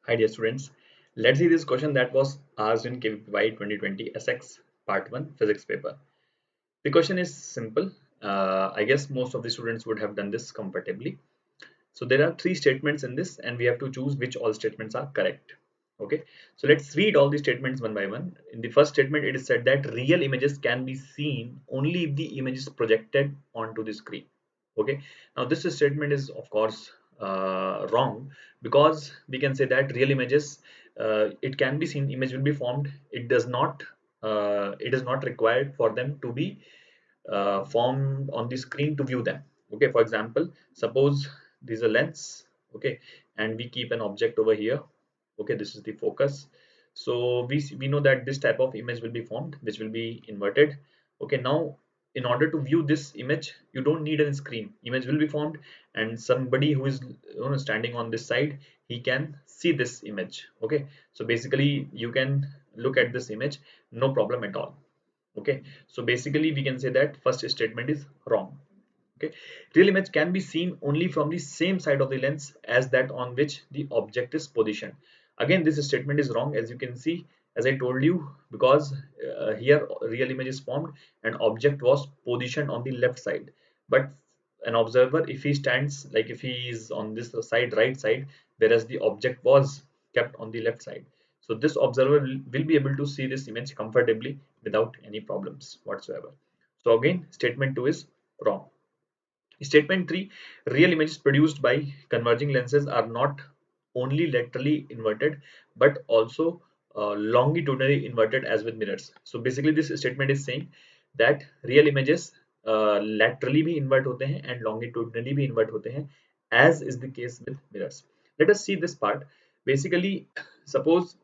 Hi dear students, let's see this question that was asked in KVPY 2020 SX Part 1 Physics paper. The question is simple. I guess most of the students would have done this comfortably. So there are three statements in this and we have to choose which all statements are correct. Okay, so let's read all the statements one by one. In the first statement, it is said that real images can be seen only if the image is projected onto the screen. Okay, now this statement is of course wrong, because we can say that real images, it can be seen, image will be formed. It is not required for them to be formed on the screen to view them. Okay, for example, suppose this is a lens, okay, and we keep an object over here. Okay, this is the focus. So we know that this type of image will be formed, which will be inverted. Okay, now in order to view this image, you don't need a screen. Image will be formed, and somebody who is standing on this side, he can see this image. Okay, so basically you can look at this image, no problem at all. Okay, so basically we can say that first statement is wrong. Okay, real image can be seen only from the same side of the lens as that on which the object is positioned. Again, this statement is wrong, as you can see, as I told you, because here real image is formed and object was positioned on the left side. But an observer, if he stands, like if he is on this side, right side, whereas the object was kept on the left side, so this observer will be able to see this image comfortably without any problems whatsoever. So again, statement 2 is wrong. Statement 3, real images produced by converging lenses are not only laterally inverted but also longitudinally inverted as with mirrors. So basically this statement is saying that real images laterally भी invert होते हैं and longitudinally भी invert होते हैं, as is the case with mirrors. Let us see this part. Basically, suppose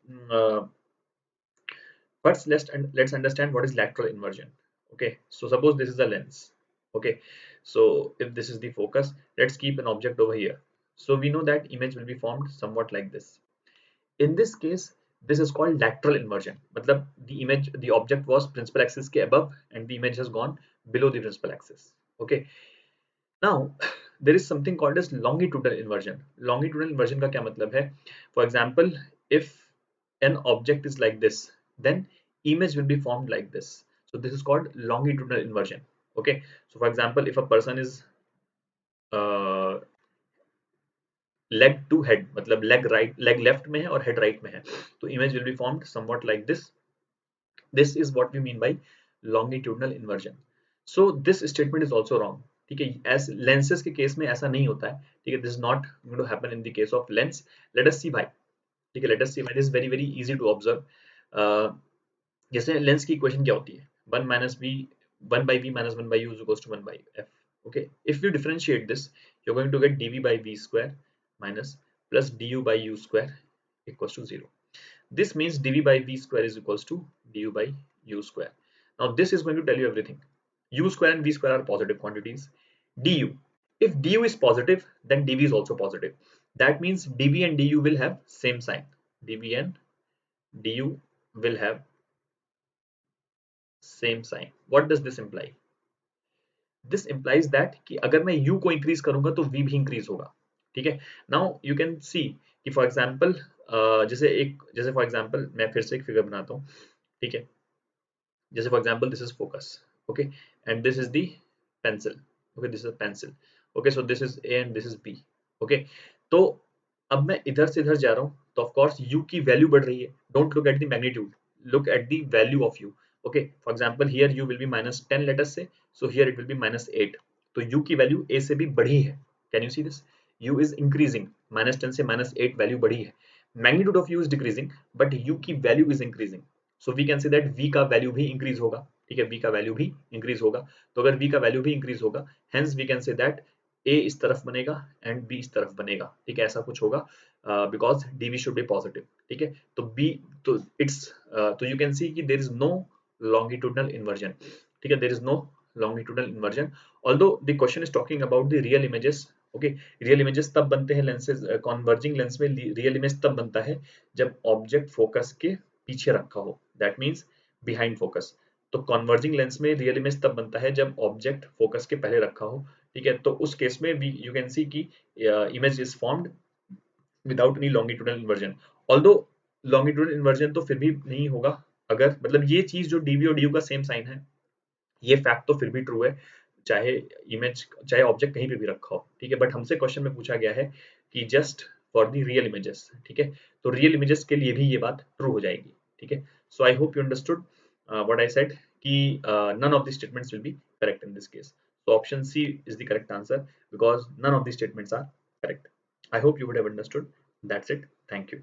first let's understand what is lateral inversion. Okay, so suppose this is a lens. Okay, so if this is the focus, let's keep an object over here. So we know that image will be formed somewhat like this. In this case, this is called lateral inversion. Matlab the object was principal axis ke above and the image has gone below the principal axis. Okay, now there is something called as longitudinal inversion. Longitudinal inversion का क्या मतलब है? For example, if an object is like this, then image will be formed like this. So this is called longitudinal inversion. Okay, so for example, if a person is uh, leg to head, मतलब leg left में है और head right में है, तो image will be formed somewhat like this. This is what we mean by longitudinal inversion. So this statement is also wrong. ठीक है, as lenses के केस में ऐसा नहीं होता है. ठीक है, this is not going to happen in the case of lens. Let us see भाई. ठीक है, let us see भाई. This is very easy to observe. जैसे लेंस की इक्वेशन क्या होती है, 1 minus b 1 by v minus 1 by u is equals to 1 by f. Okay, if you differentiate this, you're going to get dv by v square minus plus du by u square equals to 0. This means dv by v square is equals to du by u square. Now this is going to tell you everything. U square and v square are positive quantities. Du, if du is positive, then dv is also positive. That means dv and du will have same sign. dv and du will have same sign. What does this imply? This implies that कि अगर मैं u को increase करूंगा तो v भी increase होगा. ठीक है, now you can see कि for example जैसे for example मैं फिर से एक फिगर बनाता हूँ. ठीक है, जैसे for example this is focus. Okay, and this is the pencil. Okay, this is a pencil. Okay, so this is a and this is b. Okay, तो अब मैं इधर से इधर जा रहा हूँ तो of course u की वैल्यू बढ़ रही है. Don't look at the magnitude, look at the value of u. Okay, for example here u will be minus 10, let us say, so here it will be minus 8. तो u की value a से भी बढ़ी है. Can you see this? u is increasing, minus 10 से minus 8 value बढ़ी है. Magnitude of u is decreasing but u की value is increasing. So we can say that v का वैल्यू भी इंक्रीज होगा. ठीक है, v का वैल्यू भी इंक्रीज होगा. तो अगर v का वैल्यू भी इंक्रीज होगा, hence we can say that a इस तरफ बनेगा एंड b इस तरफ बनेगा. ठीक है, ऐसा कुछ होगा because dv should be positive. ठीक है, तो b तो इट्स तो यू कैन सी कि there is no longitudinal inversion. ठीक है, there is no longitudinal inversion, although the question is talking about the real images. Okay, real images तब बनते हैं lenses, converging lens में real image तब बनता है जब object focus के पीछे रखा हो. That means behind focus. तो converging lens में real image तब बनता है जब object focus के पहले रखा हो. ठीक है, तो उस केस में you can see कि image is formed without any longitudinal inversion. Although longitudinal inversion तो फिर भी नहीं होगा, अगर मतलब ये चीज जो डीवी और डी का सेम साइन है, ये फैक्ट तो फिर भी ट्रू है, चाहे इमेज चाहे ऑब्जेक्ट कहीं पे भी रखा हो, ठीक है। बट हमसे क्वेश्चन में पूछा गया है कि just for the real images, ठीक है, तो रियल इमेजेस के लिए भी ये बात ट्रू हो जाएगी, ठीक है। So I hope you understood what I said कि none of the statements will be correct in this case. So option C is the correct answer because none of the statements are correct. I hope you would have understood. That's it. Thank you.